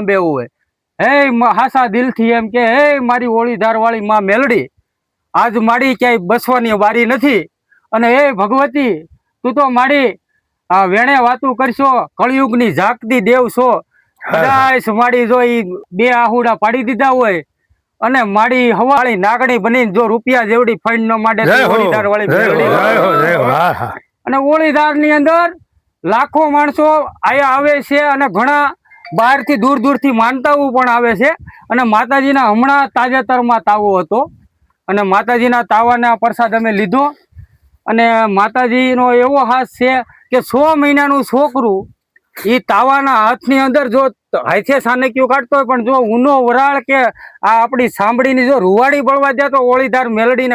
બેવું હોય હાસા દિલથી એમ કે હે મારી ઓળીધાર વાળી માં મેલડી આજ મારી ક્યાંય બસવાની વારી નથી અને હે ભગવતી તું તો મારી વેણે વાતું કરશો કળિયુગની ઝાકતી દેવ છો કદાચ મારી જો ઈ બે આહુડા પાડી દીધા હોય અને મારી હવાળી નાગણી બનીને જો રૂપિયા જેવડી ફંડ નો માટે ઓળીધાર વાળી અને ઓળીધાર ની અંદર લાખો માણસો આયા આવે છે અને ઘણા બહાર થી દૂર થી માનતાઓ પણ આવે છે અને માતાજીના હમણાં તાજેતરમાં તાવો હતો અને માતાજીના તાવાના પ્રસાદ અમે લીધો અને માતાજીનો એવો હાથ છે કે 6 મહિનાનું છોકરું એ તાવાના હાથની અંદર જો હાથે સાનક્યું કાઢતો હોય પણ જો ઊનો વરાળ કે આ આપણી સાંભળીની જો રૂવાડી બળવા દે તો ઓળીધાર મેલડીને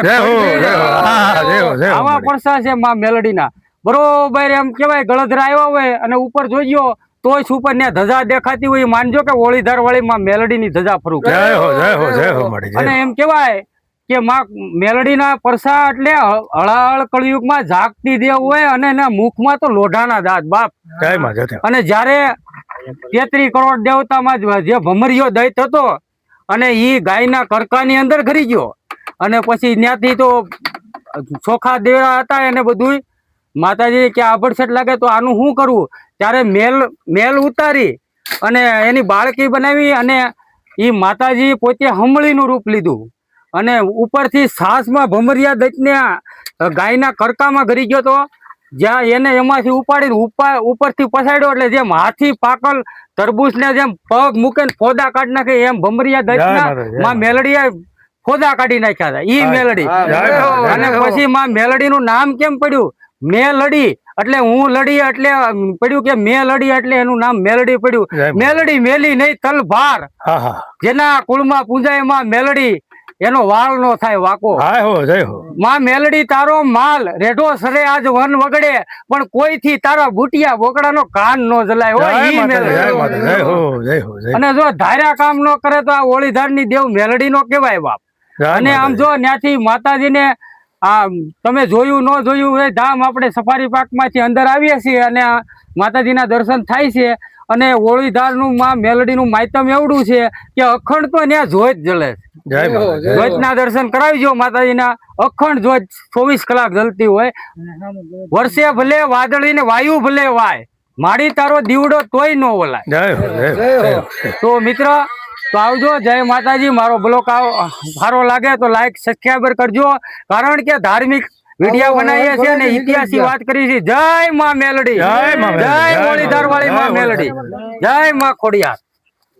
આવા પડસા છે માં મેલડીના બરોબર એમ કેવાય ગળધરા આવ્યા હોય અને ઉપર જોઈજો તોય ઉપર ને ધજા દેખાતી હોય માનજો કે ઓળીધાર વાળી માં મેલડીની ધજા ફરું અને એમ કેવાય કે માં મેલડીના પરસા એટલે હળાહળ કળિયુગમાં જાગતી દેવ હોય અને એના મુખમાં તો લોઢાના દાંત બાપ અને જયારે 33 કરોડ દેવતામાં જે ભમરિયો દૈત હતો અને ઈ ગાયના કરકાની અંદર ઘરી ગયો અને પછી ત્યાંથી તો ચોખા દેવા હતા એને બધું માતાજી કે આભડસેટ લાગે તો આનું શું કરવું ત્યારે મેલ ઉતારી અને એની બાળકી બનાવી અને ઈ માતાજી પોતે હમળીનું રૂપ લીધું અને ઉપરથી સાસમાં ભમરિયા દૈતને ગાયના કરકામાં ઘરી ગયો તો જ્યાં એને એમાંથી ઉપાડીને ઉપરથી પસાડ્યો એટલે જેમ હાથી પાકલ તરબૂચ ને જેમ પગ મૂકે ને ફોદા કાઢી નાખે એમ ભમરિયા દૈતના માં મેલડીએ ફોદા કાઢી નાખ્યા હતા ઈ મેલડી અને પછી માં મેલડી નું નામ કેમ પડ્યું મેલડી એટલે હું લડી એટલે પડ્યું કે મેલડી એટલે એનું નામ મેલડી પડ્યું મેલડી મેલી નહીં તલભાર જેના કુળમાં પૂજાય માં મેલડી એનો વાળ નો થાય વાકો માં મેલડી તારો માલ રેઢો સરે આજ વન વગડે પણ કોઈ થી તારા બુટિયા બોકડા નો કાન નો જલાય હોય ઈ મેલડી અને જો ધાર્યા કામ નો કરે તો આ ઓળીધાર ની દેવ મેલડી નો કેવાય બાપ અને આમ જો ત્યાંથી માતાજી ને તમે જોયું ન જોયું એ ધામ આપણે સફારી પાર્ક માંથી અંદર આવીએ છીએ અને માતાજીના દર્શન થાય છે અને ઓળીધાર નું માં મેલડી નું માયતમ એવડું છે કે અખંડ તો ત્યાં જોત જલે જોત ના દર્શન કરાવીજો માતાજીના અખંડ જોત 24 કલાક જલતી હોય વર્ષે ભલે વાદળી ને વાયુ ભલે વાય માડી તારો દીવડો તોય ન ઓલાય તો મિત્ર તો આવજો જય માતાજી મારો બ્લોગ સારો લાગે તો લાઈક સબસ્ક્રાઈબર કરજો કારણ કે ધાર્મિક વિડિયો બનાવીએ છીએ અને ઇતિહાસની વાત કરી છે જય માં મેલડી જય ઓળીધાર વાળી માં મેલડી જય માં ખોડિયાર